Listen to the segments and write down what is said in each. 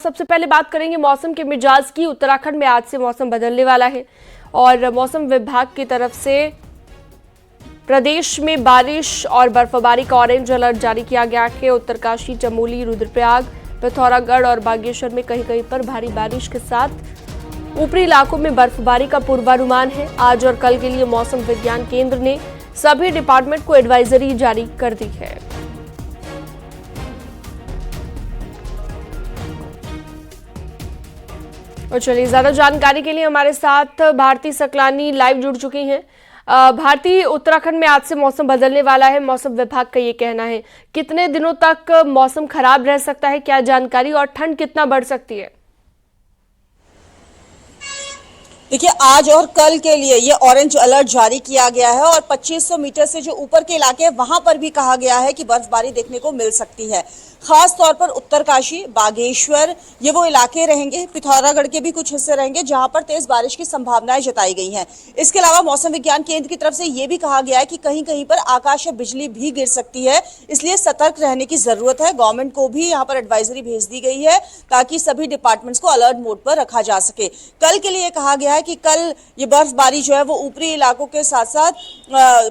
सबसे पहले बात करेंगे मौसम के मिजाज की। उत्तराखंड में आज से मौसम बदलने वाला है और मौसम विभाग की तरफ से प्रदेश में बारिश और बर्फबारी का ऑरेंज अलर्ट जारी किया गया है। उत्तरकाशी, चमोली, रुद्रप्रयाग, पिथौरागढ़ और बागेश्वर में कहीं कहीं पर भारी बारिश के साथ ऊपरी इलाकों में बर्फबारी का पूर्वानुमान है। आज और कल के लिए मौसम विज्ञान केंद्र ने सभी डिपार्टमेंट को एडवाइजरी जारी कर दी है। और चलिए, ज्यादा जानकारी के लिए हमारे साथ भारती सकलानी लाइव जुड़ चुकी हैं। भारती, उत्तराखंड में आज से मौसम बदलने वाला है, मौसम विभाग का ये कहना है। कितने दिनों तक मौसम खराब रह सकता है, क्या जानकारी, और ठंड कितना बढ़ सकती है? देखिए, आज और कल के लिए ये ऑरेंज अलर्ट जारी किया गया है और 2500 मीटर से जो ऊपर के इलाके हैं वहां पर भी कहा गया है कि बर्फबारी देखने को मिल सकती है। खास तौर पर उत्तरकाशी, बागेश्वर, ये वो इलाके रहेंगे। पिथौरागढ़ के भी कुछ हिस्से रहेंगे जहां पर तेज बारिश की संभावनाएं जताई गई हैं। इसके अलावा मौसम विज्ञान केंद्र की तरफ से ये भी कहा गया है कि कहीं कहीं पर आकाश से बिजली भी गिर सकती है, इसलिए सतर्क रहने की जरूरत है। गवर्नमेंट को भी यहाँ पर एडवाइजरी भेज दी गई है ताकि सभी डिपार्टमेंट्स को अलर्ट मोड पर रखा जा सके। कल के लिए कहा गया है कि कल ये बर्फबारी जो है वो ऊपरी इलाकों के साथ साथ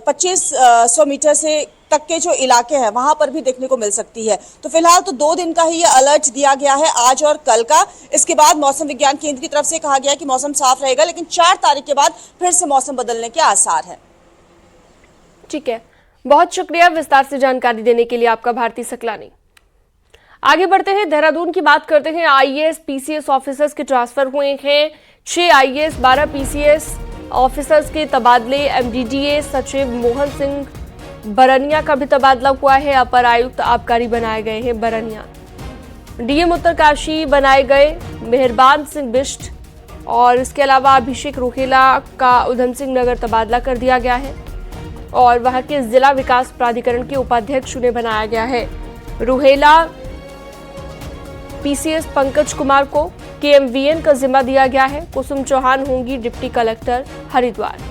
2500 मीटर से तक के जो इलाके हैं वहां पर भी देखने को मिल सकती है। तो फिलहाल तो 2 दिन का ही ये अलर्ट दिया गया है, आज और कल का। इसके बाद मौसम विज्ञान केंद्र की तरफ से कहा गया है कि मौसम साफ रहेगा, लेकिन 4 तारीख के बाद फिर से मौसम बदलने के आसार है। ठीक है, बहुत शुक्रिया विस्तार से जानकारी देने के लिए आपका, भारती सकलानी। आगे बढ़ते हैं, देहरादून की बात करते हैं। आईएएस पीसीएस ऑफिसर्स के ट्रांसफर हुए हैं। 6 आईएएस, 12 पीसीएस ऑफिसर्स के तबादले। एमडीडीए सचिव मोहन सिंह बरनिया का भी तबादला हुआ है। अपर आयुक्त आबकारी बनाए गए हैं बरनिया। डीएम उत्तरकाशी बनाए गए मेहरबान सिंह बिष्ट, और इसके अलावा अभिषेक रोहेला का उधम सिंह नगर तबादला कर दिया गया है और वहां के जिला विकास प्राधिकरण के उपाध्यक्ष उन्हें बनाया गया है। रोहेला पीसीएस पंकज कुमार को केएमवीएन का जिम्मा दिया गया है। कुसुम चौहान होंगी डिप्टी कलेक्टर हरिद्वार।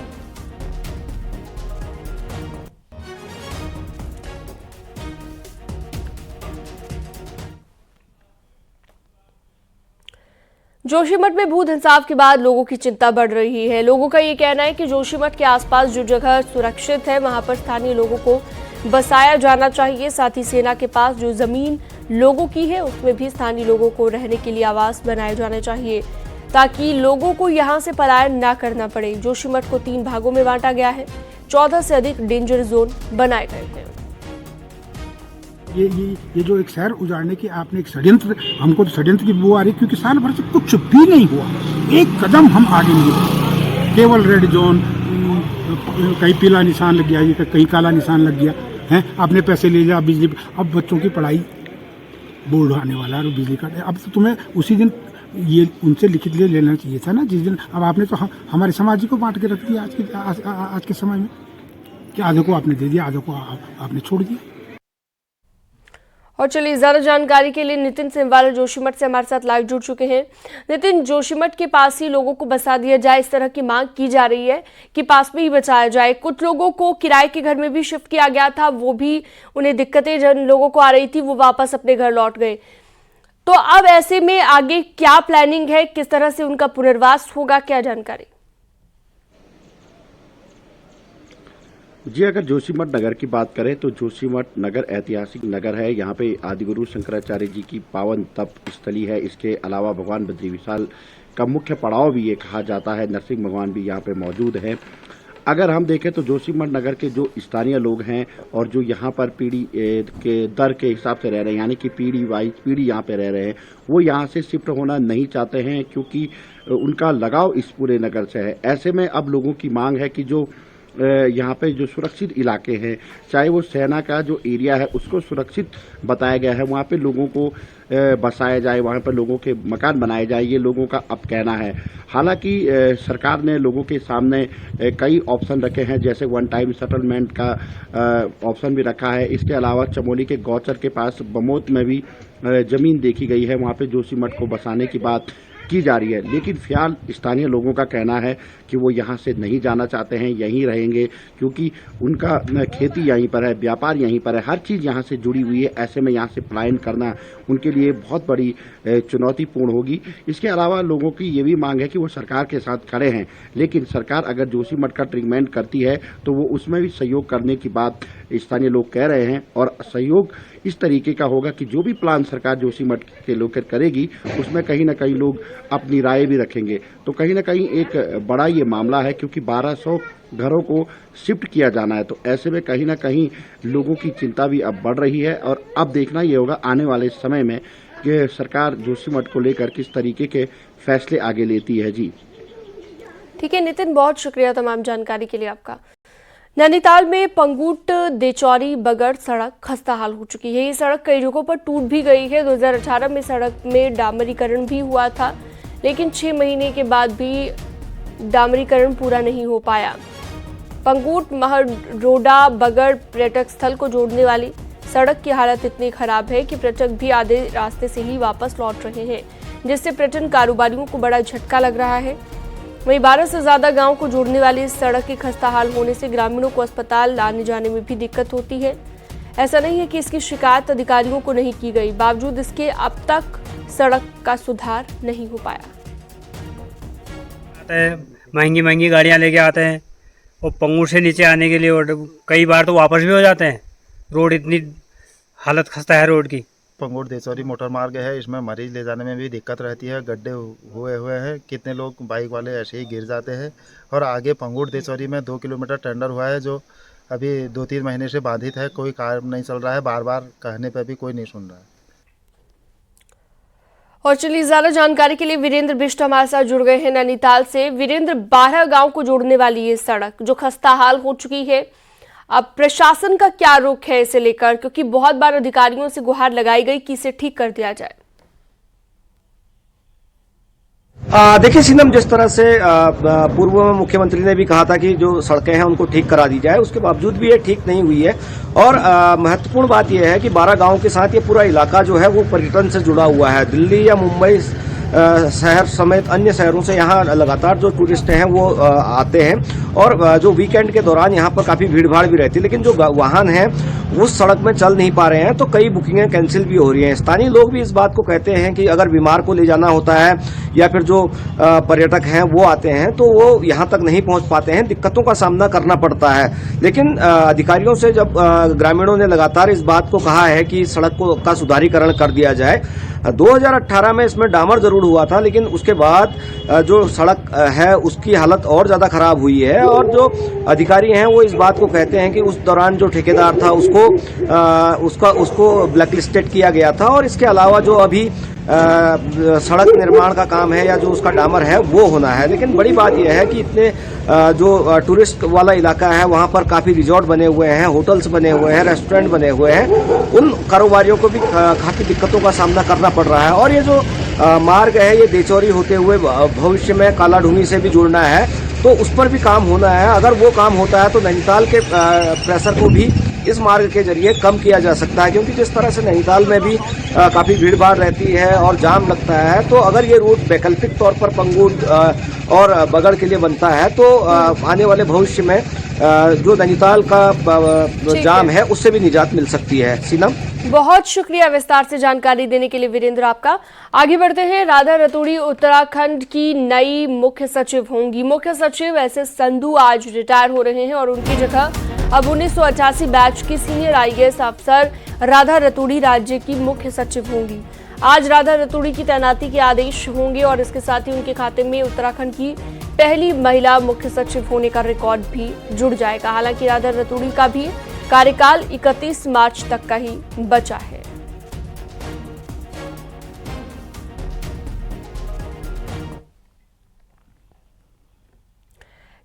जोशीमठ में भू धंसाव के बाद लोगों की चिंता बढ़ रही है। लोगों का ये कहना है कि जोशीमठ के आसपास जो जगह सुरक्षित है वहां पर स्थानीय लोगों को बसाया जाना चाहिए। साथ ही सेना के पास जो जमीन लोगों की है उसमें भी स्थानीय लोगों को रहने के लिए आवास बनाए जाने चाहिए ताकि लोगों को यहां से पलायन न करना पड़े। जोशीमठ को 3 भागों में बांटा गया है। 14 से अधिक डेंजर जोन बनाए गए हैं। ये जो एक शहर उजाड़ने की आपने एक षड्यंत्र, हमको तो षड्यंत्र की बू आ रही, क्योंकि साल भर से कुछ भी नहीं हुआ, एक कदम हम आगे नहीं बढ़े। केवल रेड जोन, कहीं पीला निशान लग गया, कहीं काला निशान लग गया है। आपने पैसे ले लिया, बिजली, अब बच्चों की पढ़ाई बोर्ड आने वाला है और बिजली का, अब तो तुम्हें उसी दिन ये उनसे लिखित ले लेना चाहिए था ना जिस दिन। अब आपने तो हमारे समाज को बांट के रख दिया आज के समय में, कि आधे को आपने दे दिया, आधे को आपने छोड़ दिया। और चलिए, ज्यादा जानकारी के लिए नितिन सिंहवाल जोशीमठ से हमारे साथ लाइव जुड़ चुके हैं। नितिन, जोशीमठ के पास ही लोगों को बसा दिया जाए, इस तरह की मांग की जा रही है कि पास में ही बचाया जाए। कुछ लोगों को किराए के घर में भी शिफ्ट किया गया था, वो भी उन्हें दिक्कतें जिन लोगों को आ रही थी वो वापस अपने घर लौट गए। तो अब ऐसे में आगे क्या प्लानिंग है, किस तरह से उनका पुनर्वास होगा, क्या जानकारी? जी, अगर जोशीमठ नगर की बात करें तो जोशीमठ नगर ऐतिहासिक नगर है। यहाँ पे आदिगुरु शंकराचार्य जी की पावन तप स्थली है। इसके अलावा भगवान बद्री विशाल का मुख्य पड़ाव भी ये कहा जाता है। नरसिंह भगवान भी यहाँ पे मौजूद हैं। अगर हम देखें तो जोशीमठ नगर के जो स्थानीय लोग हैं और जो यहाँ पर पीढ़ी के दर के हिसाब से रह रहे हैं, यानी कि पीढ़ी वाइज पीढ़ी यहाँ पे रह रहे हैं, वो यहाँ से शिफ्ट होना नहीं चाहते हैं क्योंकि उनका लगाव इस पूरे नगर से है। ऐसे में अब लोगों की मांग है कि जो यहाँ पे जो सुरक्षित इलाके हैं, चाहे वो सेना का जो एरिया है उसको सुरक्षित बताया गया है, वहाँ पे लोगों को बसाया जाए, वहाँ पर लोगों के मकान बनाए जाए, ये लोगों का अब कहना है। हालांकि सरकार ने लोगों के सामने कई ऑप्शन रखे हैं, जैसे 1 टाइम सेटलमेंट का ऑप्शन भी रखा है। इसके अलावा चमोली के गौचर के पास बमोत में भी जमीन देखी गई है, वहाँ पे जोशीमठ को बसाने की बात की जा रही है। लेकिन फिलहाल स्थानीय लोगों का कहना है कि वो यहाँ से नहीं जाना चाहते हैं, यहीं रहेंगे, क्योंकि उनका खेती यहीं पर है, व्यापार यहीं पर है, हर चीज़ यहाँ से जुड़ी हुई है। ऐसे में यहाँ से पलायन करना उनके लिए बहुत बड़ी चुनौतीपूर्ण होगी। इसके अलावा लोगों की ये भी मांग है कि वो सरकार के साथ खड़े हैं, लेकिन सरकार अगर जोशीमठ का ट्रीटमेंट करती है तो वो उसमें भी सहयोग करने की बात स्थानीय लोग कह रहे हैं। और सहयोग इस तरीके का होगा कि जो भी प्लान सरकार जोशीमठ के लेकर करेगी उसमें कहीं ना कहीं लोग अपनी राय भी रखेंगे। तो कहीं ना कहीं एक बड़ा ये मामला है, क्योंकि 1200 घरों को शिफ्ट किया जाना है। तो ऐसे में कहीं ना कहीं लोगों की चिंता भी अब बढ़ रही है और अब देखना ये होगा आने वाले समय में कि सरकार जोशीमठ को लेकर किस तरीके के फैसले आगे लेती है। जी ठीक है नितिन, बहुत शुक्रिया तमाम जानकारी के लिए आपका। नैनीताल में पंगूट देचौरी बगड़ सड़क खस्ताहाल हो चुकी है। ये सड़क कई जगहों पर टूट भी गई है। 2018 में सड़क में डामरीकरण भी हुआ था, लेकिन 6 महीने के बाद भी डामरीकरण पूरा नहीं हो पाया। पंगूट महरोडा बगड़ पर्यटक स्थल को जोड़ने वाली सड़क की हालत इतनी खराब है कि पर्यटक भी आधे रास्ते से ही वापस लौट रहे हैं, जिससे पर्यटन कारोबारियों को बड़ा झटका लग रहा है। वहीं 12 से ज्यादा गांव को जोड़ने वाली इस सड़क के खस्ताहाल होने से ग्रामीणों को अस्पताल आने जाने में भी दिक्कत होती है। ऐसा नहीं है कि इसकी शिकायत अधिकारियों को नहीं की गई, बावजूद इसके अब तक सड़क का सुधार नहीं हो पाया। महंगी महंगी गाड़ियां लेके आते हैं और पंगूर से नीचे आने के लिए और कई बार तो वापस भी हो जाते हैं। रोड इतनी हालत खस्ता है रोड की। पंगूर देचौरी मोटर मार्ग है, इसमें मरीज ले जाने में भी दिक्कत रहती है। गड्ढे हुए हैं, कितने लोग बाइक वाले ऐसे ही गिर जाते हैं। और आगे पंगूर देचौरी में 2 किलोमीटर टेंडर हुआ है, जो अभी 2-3 महीने से बाधित है। कोई कार्य नहीं चल रहा है, बार बार कहने पर भी कोई नहीं सुन रहा है। और चलिए ज्यादा जानकारी के लिए वीरेंद्र बिष्ट हमारे साथ जुड़ गए हैं नैनीताल से। वीरेंद्र, 12 गांव को जोड़ने वाली ये सड़क जो खस्ताहाल हो चुकी है, अब प्रशासन का क्या रुख है इसे लेकर, क्योंकि बहुत बार अधिकारियों से गुहार लगाई गई कि इसे ठीक कर दिया जाए। देखिए सीनम, जिस तरह से पूर्व में मुख्यमंत्री ने भी कहा था कि जो सड़कें हैं उनको ठीक करा दी जाए, उसके बावजूद भी ये ठीक नहीं हुई है। और महत्वपूर्ण बात यह है कि 12 गांव के साथ ये पूरा इलाका जो है वो पर्यटन से जुड़ा हुआ है। दिल्ली या मुंबई शहर समेत अन्य शहरों से यहाँ लगातार जो टूरिस्ट हैं वो आते हैं और जो वीकेंड के दौरान यहाँ पर काफी भीड़ भाड़ भी रहती है। लेकिन जो वाहन हैं उस सड़क में चल नहीं पा रहे हैं, तो कई बुकिंगें कैंसिल भी हो रही हैं। स्थानीय लोग भी इस बात को कहते हैं कि अगर बीमार को ले जाना होता है या फिर जो पर्यटक हैं वो आते हैं तो वो यहाँ तक नहीं पहुँच पाते हैं, दिक्कतों का सामना करना पड़ता है। लेकिन अधिकारियों से जब ग्रामीणों ने लगातार इस बात को कहा है कि सड़क का सुधारीकरण कर दिया जाए। 2018 में इसमें डामर जरूर हुआ था, लेकिन उसके बाद जो सड़क है उसकी हालत और ज्यादा खराब हुई है। और जो अधिकारी हैं वो इस बात को कहते हैं कि उस दौरान जो ठेकेदार था उसको ब्लैकलिस्टेड किया गया था। और इसके अलावा जो अभी सड़क निर्माण का काम है या जो उसका डामर है वो होना है। लेकिन बड़ी बात यह है कि इतने जो टूरिस्ट वाला इलाका है वहाँ पर काफी रिजॉर्ट बने हुए हैं, होटल्स बने हुए हैं, रेस्टोरेंट बने हुए हैं, उन कारोबारियों को भी काफी दिक्कतों का सामना करना पड़ रहा है। और ये जो मार्ग है ये देचौरी होते हुए भविष्य में कालाढूंगी से भी जुड़ना है, तो उस पर भी काम होना है। अगर वो काम होता है तो नैनीताल के प्रेशर को भी इस मार्ग के जरिए कम किया जा सकता है, क्योंकि जिस तरह से नैनीताल में भी काफी भीड़ भाड़ रहती है और जाम लगता है, तो अगर ये रूट वैकल्पिक तौर पर पंगूट और बगड़ के लिए बनता है तो आने वाले भविष्य में जो नैनीताल का जाम है उससे भी निजात मिल सकती है। सीनम, बहुत शुक्रिया विस्तार से जानकारी देने के लिए वीरेंद्र आपका। आगे बढ़ते हैं। राधा रतूड़ी उत्तराखंड की नई मुख्य सचिव होंगी। मुख्य सचिव एसएस संधू आज रिटायर हो रहे हैं और उनकी जगह अब 1988 बैच की सीनियर आईएएस अफसर राधा रतूड़ी राज्य की मुख्य सचिव होंगी। आज राधा रतूड़ी की तैनाती के आदेश होंगे और इसके साथ ही उनके खाते में उत्तराखंड की पहली महिला मुख्य सचिव होने का रिकॉर्ड भी जुड़ जाएगा। हालांकि राधा रतूड़ी का भी कार्यकाल 31 मार्च तक का ही बचा है।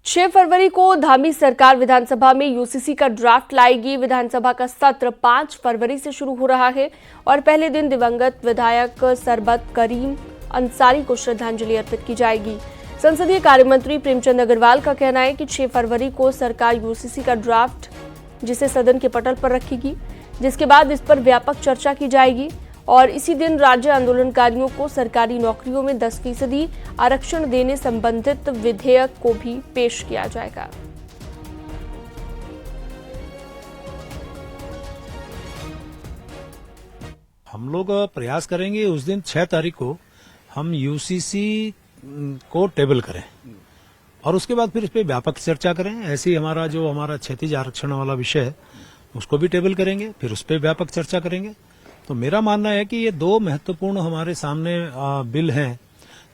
छह फरवरी को धामी सरकार विधानसभा में यूसीसी का ड्राफ्ट लाएगी। विधानसभा का सत्र 5 फरवरी से शुरू हो रहा है और पहले दिन दिवंगत विधायक सरबत करीम अंसारी को श्रद्धांजलि अर्पित की जाएगी। संसदीय कार्य मंत्री प्रेमचंद अग्रवाल का कहना है कि 6 फरवरी को सरकार यूसीसी का ड्राफ्ट जिसे सदन के पटल पर रखेगी, जिसके बाद इस पर व्यापक चर्चा की जाएगी और इसी दिन राज्य आंदोलनकारियों को सरकारी नौकरियों में 10% आरक्षण देने संबंधित विधेयक को भी पेश किया जाएगा। हम लोग प्रयास करेंगे उस दिन 6 तारीख को हम यूसीसी को टेबल करें और उसके बाद फिर इस पे व्यापक चर्चा करें। ऐसे ही हमारा क्षैतिज आरक्षण वाला विषय है उसको भी टेबल करेंगे, फिर उस पे व्यापक चर्चा करेंगे। तो मेरा मानना है कि ये 2 महत्वपूर्ण हमारे सामने बिल हैं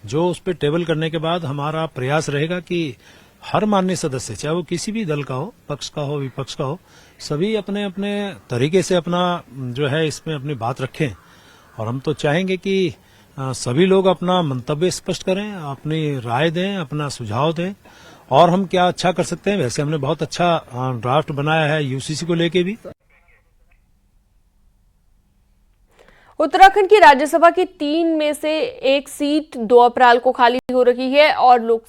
जो उस पे टेबल करने के बाद हमारा प्रयास रहेगा कि हर माननीय सदस्य, चाहे वो किसी भी दल का हो, पक्ष का हो, विपक्ष का हो, सभी अपने अपने तरीके से अपना जो है इसमें अपनी बात रखें। और हम तो चाहेंगे कि सभी लोग अपना मंतव्य स्पष्ट करें, अपनी राय दें, अपना सुझाव दें और हम क्या अच्छा कर सकते हैं। वैसे हमने बहुत अच्छा ड्राफ्ट बनाया है यूसीसी को लेके भी। उत्तराखंड की राज्यसभा की 3 में से 1 सीट 2 अप्रैल को खाली हो रही है और लोक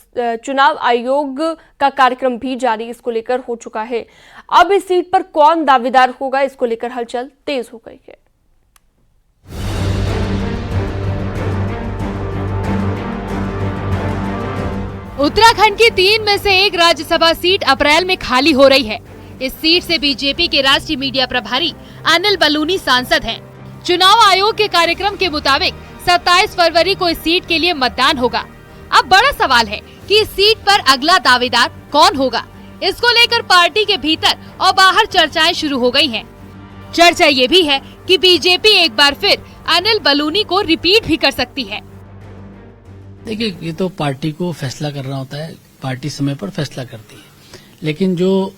चुनाव आयोग का कार्यक्रम भी जारी इसको लेकर हो चुका है। अब इस सीट पर कौन दावेदार होगा, इसको लेकर हलचल तेज हो गई है। उत्तराखंड की 3 में से 1 राज्यसभा सीट अप्रैल में खाली हो रही है। इस सीट से बीजेपी के राष्ट्रीय मीडिया प्रभारी अनिल बलूनी सांसद हैं। चुनाव आयोग के कार्यक्रम के मुताबिक 27 फरवरी को इस सीट के लिए मतदान होगा। अब बड़ा सवाल है कि इस सीट पर अगला दावेदार कौन होगा। इसको लेकर पार्टी के भीतर और बाहर चर्चाएं शुरू हो गई हैं। चर्चा ये भी है कि बीजेपी एक बार फिर अनिल बलूनी को रिपीट भी कर सकती है। देखिए, ये तो पार्टी को फैसला करना होता है, पार्टी समय पर फैसला करती है। लेकिन जो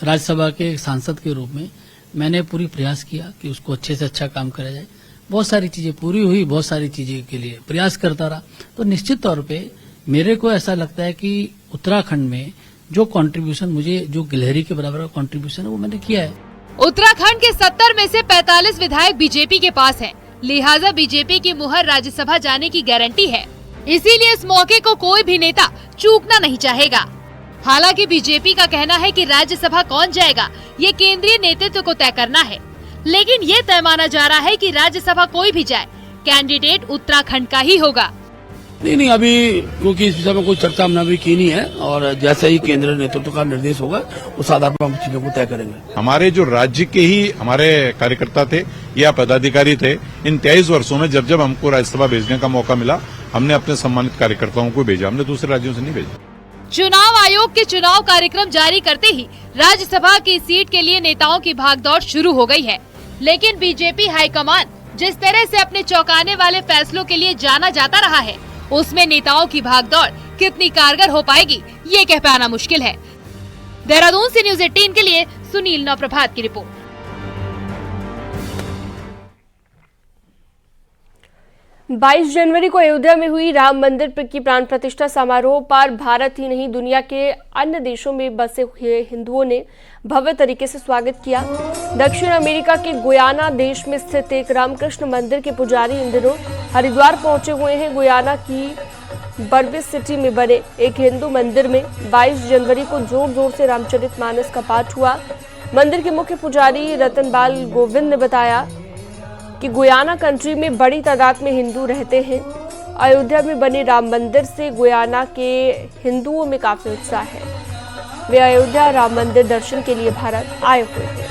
राज्यसभा के सांसद के रूप में मैंने पूरी प्रयास किया कि उसको अच्छे से अच्छा काम करा जाए। बहुत सारी चीजें पूरी हुई, बहुत सारी चीजें के लिए प्रयास करता रहा। तो निश्चित तौर पे मेरे को ऐसा लगता है कि उत्तराखंड में जो कंट्रीब्यूशन मुझे, जो गिलहरी के बराबर का कंट्रीब्यूशन है वो मैंने किया है। उत्तराखंड के 70 में से 45 विधायक बीजेपी के पास हैं। लिहाजा बीजेपी की मुहर राज्यसभा जाने की गारंटी है। इसीलिए इस मौके को कोई भी नेता चूकना नहीं चाहेगा। हालांकि बीजेपी का कहना है कि राज्यसभा कौन जाएगा ये केंद्रीय नेतृत्व को तय करना है, लेकिन ये तय माना जा रहा है कि राज्यसभा कोई भी जाए, कैंडिडेट उत्तराखंड का ही होगा। नहीं, अभी क्योंकि इस विषय में कोई चर्चा हमने अभी की नहीं है और जैसे ही केंद्रीय नेतृत्व का निर्देश होगा उस आधार पर हम चीजों को तय करेंगे। हमारे जो राज्य के ही हमारे कार्यकर्ता थे या पदाधिकारी थे, इन 23 वर्षों में जब जब हमको राज्यसभा भेजने का मौका मिला, हमने अपने सम्मानित कार्यकर्ताओं को भेजा, हमने दूसरे राज्यों से नहीं भेजा। चुनाव आयोग के चुनाव कार्यक्रम जारी करते ही राज्यसभा की सीट के लिए नेताओं की भागदौड़ शुरू हो गई है। लेकिन बीजेपी हाईकमान जिस तरह से अपने चौंकाने वाले फैसलों के लिए जाना जाता रहा है, उसमें नेताओं की भागदौड़ कितनी कारगर हो पाएगी ये कह पाना मुश्किल है। देहरादून से न्यूज़ 18 के लिए सुनील नवप्रभात की रिपोर्ट। 22 जनवरी को अयोध्या में हुई राम मंदिर की प्राण प्रतिष्ठा समारोह पर भारत ही नहीं दुनिया के अन्य देशों में बसे हुए हिंदुओं ने भव्य तरीके से स्वागत किया। दक्षिण अमेरिका के गुयाना देश में स्थित एक रामकृष्ण मंदिर के पुजारी इन दिनों हरिद्वार पहुंचे हुए हैं। गुयाना की बर्बिस सिटी में बने एक हिंदू मंदिर में 22 जनवरी को जोर जोर से रामचरितमानस का पाठ हुआ। मंदिर के मुख्य पुजारी रतनबाल गोविंद ने बताया कि गुयाना कंट्री में बड़ी तादाद में हिंदू रहते हैं। अयोध्या में बने राम मंदिर से गुयाना के हिंदुओं में काफी उत्साह है। वे अयोध्या राम मंदिर दर्शन के लिए भारत आए हुए हैं।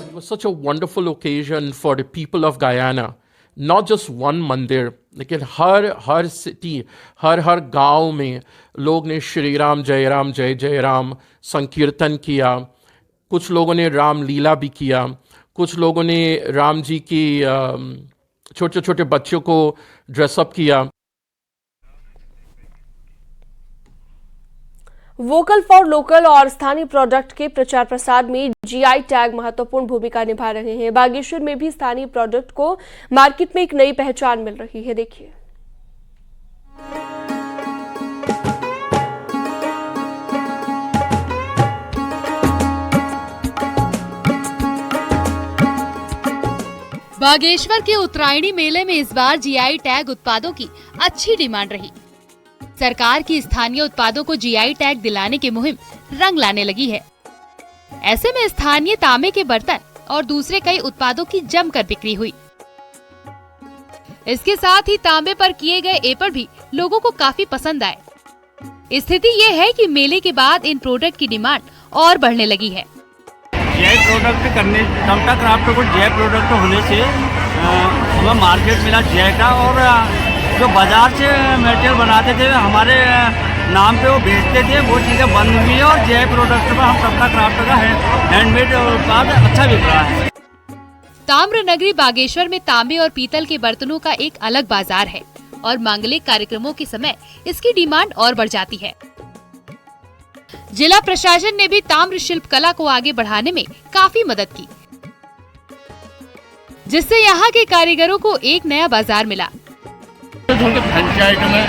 It was such a wonderful occasion for the people of Guyana. Not just one मंदिर, लेकिन हर सिटी, हर गांव में लोग ने श्री राम जय जय राम संकीर्तन किया। कुछ लोगों ने राम लीला भी किया। कुछ लोगों ने राम जी की छोटे छोटे बच्चों को ड्रेसअप किया। वोकल फॉर लोकल और स्थानीय प्रोडक्ट के प्रचार प्रसार में जीआई टैग महत्वपूर्ण भूमिका निभा रहे हैं। बागेश्वर में भी स्थानीय प्रोडक्ट को मार्केट में एक नई पहचान मिल रही है। देखिए, बागेश्वर के उत्तरायणी मेले में इस बार जीआई टैग उत्पादों की अच्छी डिमांड रही। सरकार की स्थानीय उत्पादों को जीआई टैग दिलाने की मुहिम रंग लाने लगी है। ऐसे में स्थानीय तांबे के बर्तन और दूसरे कई उत्पादों की जमकर बिक्री हुई। इसके साथ ही तांबे पर किए गए एपर भी लोगों को काफी पसंद आए। स्थिति ये है कि मेले के बाद इन प्रोडक्ट की डिमांड और बढ़ने लगी है। जय प्रोडक्ट करने, टमटा क्राफ्ट को जय प्रोडक्ट होने से हमें मार्केट मिला जय का, और जो बाजार से मटेरियल बनाते थे हमारे नाम पे वो बेचते थे, वो चीज़ें बंद हुई है और जय प्रोडक्ट पर हम टमटा क्राफ्ट का हैंडमेड उत्पाद अच्छा बिक रहा है। ताम्र नगरी बागेश्वर में तांबे और पीतल के बर्तनों का एक अलग बाजार है और मांगलिक कार्यक्रमों के समय इसकी डिमांड और बढ़ जाती है। जिला प्रशासन ने भी ताम्र शिल्प कला को आगे बढ़ाने में काफी मदद की, जिससे यहाँ के कारीगरों को एक नया बाजार मिला। फैंसी आइटम है,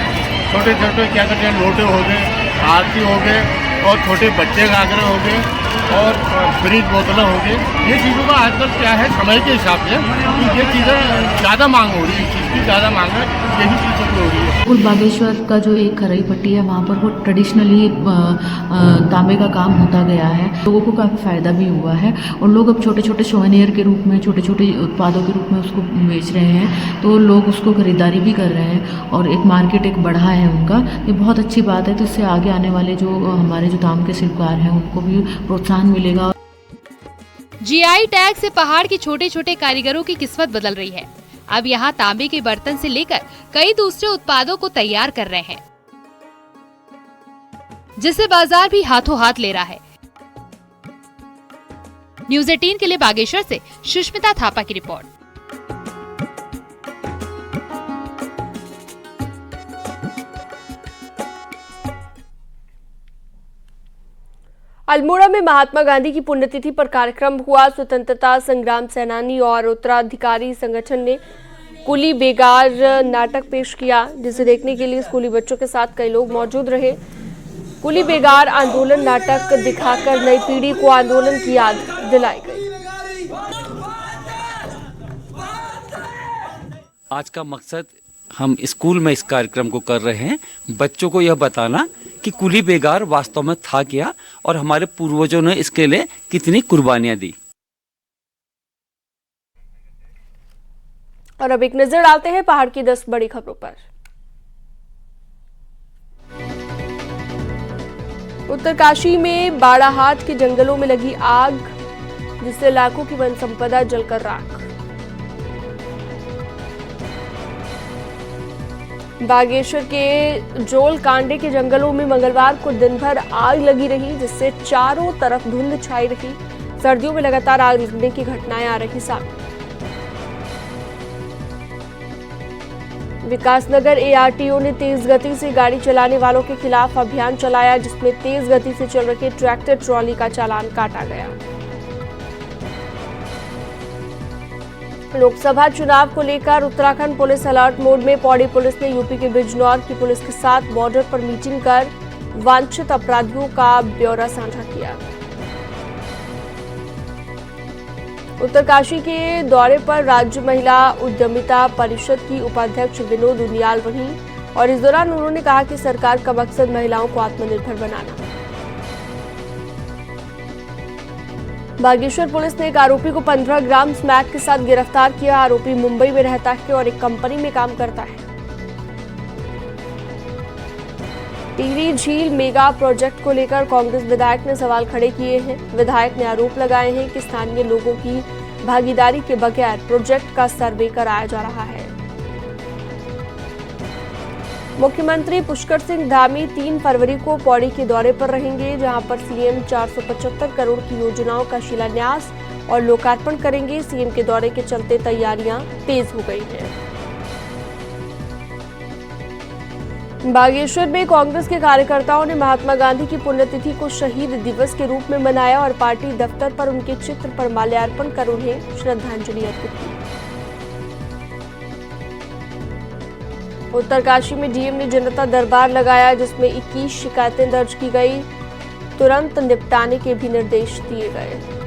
छोटे छोटे क्या कहते हैं, लोटे हो गए, आरती हो गए, और छोटे बच्चे घाघरे हो गए, और फ्रिज बोतलें हो गई। ये चीज़ों का आजकल क्या है, समय के हिसाब से ये चीज़ें ज़्यादा मांग हो रही है, इस चीज़ की ज़्यादा मांग है, यही चीज़ों की हो रही है। कुल बागेश्वर का जो एक खराई पट्टी है वहाँ पर वो ट्रेडिशनली तांबे का काम होता गया है। लोगों को काफ़ी फ़ायदा भी हुआ है और लोग अब छोटे छोटे सोवेनियर के रूप में, छोटे छोटे उत्पादों के रूप में उसको बेच रहे हैं, तो लोग उसको खरीदारी भी कर रहे हैं और एक मार्केट एक बढ़ा है उनका। ये बहुत अच्छी बात है। तो इससे आगे आने वाले जो हमारे जो तांबे के शिल्पकार हैं उनको भी प्रोत्साहन मिलेगा। जीआई टैग से पहाड़ के छोटे छोटे कारीगरों की किस्मत बदल रही है। अब यहाँ तांबे के बर्तन से लेकर कई दूसरे उत्पादों को तैयार कर रहे हैं, जिसे बाजार भी हाथों हाथ ले रहा है। न्यूज़ 18 के लिए बागेश्वर से सुष्मिता थापा की रिपोर्ट। अल्मोड़ा में महात्मा गांधी की पुण्यतिथि पर कार्यक्रम हुआ। स्वतंत्रता संग्राम सेनानी और उत्तराधिकारी संगठन ने कुली बेगार नाटक पेश किया, जिसे देखने के लिए स्कूली बच्चों के साथ कई लोग मौजूद रहे। कुली बेगार आंदोलन नाटक दिखाकर नई पीढ़ी को आंदोलन की याद दिलाई गई। आज का मकसद हम स्कूल में इस कार्यक्रम को कर रहे हैं, बच्चों को यह बताना कि कुली बेगार वास्तव में था क्या और हमारे पूर्वजों ने इसके लिए कितनी कुर्बानियां दी। और अब एक नजर डालते हैं पहाड़ की 10 बड़ी खबरों पर। उत्तरकाशी में बाड़ाहाट के जंगलों में लगी आग, जिससे लाखों की वन संपदा जलकर राख। बागेश्वर के जोल कांडे के जंगलों में मंगलवार को दिन भर आग लगी रही, जिससे चारों तरफ धुंध छाई रही। सर्दियों में लगातार आग लगने की घटनाएं आ रही सामने। विकासनगर एआरटीओ ने तेज गति से गाड़ी चलाने वालों के खिलाफ अभियान चलाया, जिसमें तेज गति से चल रहे ट्रैक्टर ट्रॉली का चालान काटा गया। लोकसभा चुनाव को लेकर उत्तराखंड पुलिस अलर्ट मोड में। पौड़ी पुलिस ने यूपी के बिजनौर की पुलिस के साथ बॉर्डर पर मीटिंग कर वांछित अपराधियों का ब्यौरा साझा किया। उत्तरकाशी के दौरे पर राज्य महिला उद्यमिता परिषद की उपाध्यक्ष विनोद उनियाल रही और इस दौरान उन्होंने कहा कि सरकार का मकसद महिलाओं को आत्मनिर्भर बनाना। बागेश्वर पुलिस ने एक आरोपी को 15 ग्राम स्मैक के साथ गिरफ्तार किया। आरोपी मुंबई में रहता है और एक कंपनी में काम करता है। टिहरी झील मेगा प्रोजेक्ट को लेकर कांग्रेस विधायक ने सवाल खड़े किए हैं। विधायक ने आरोप लगाए हैं कि स्थानीय लोगों की भागीदारी के बगैर प्रोजेक्ट का सर्वे कराया जा रहा है। मुख्यमंत्री पुष्कर सिंह धामी 3 फरवरी को पौड़ी के दौरे पर रहेंगे, जहां पर सीएम 475 करोड़ की योजनाओं का शिलान्यास और लोकार्पण करेंगे। सीएम के दौरे के चलते तैयारियां तेज हो गई हैं। बागेश्वर में कांग्रेस के कार्यकर्ताओं ने महात्मा गांधी की पुण्यतिथि को शहीद दिवस के रूप में मनाया और पार्टी दफ्तर पर उनके चित्र पर माल्यार्पण कर उन्हें श्रद्धांजलि अर्पित की। उत्तरकाशी में डीएम ने जनता दरबार लगाया, जिसमें 21 शिकायतें दर्ज की गई। तुरंत निपटाने के भी निर्देश दिए गए।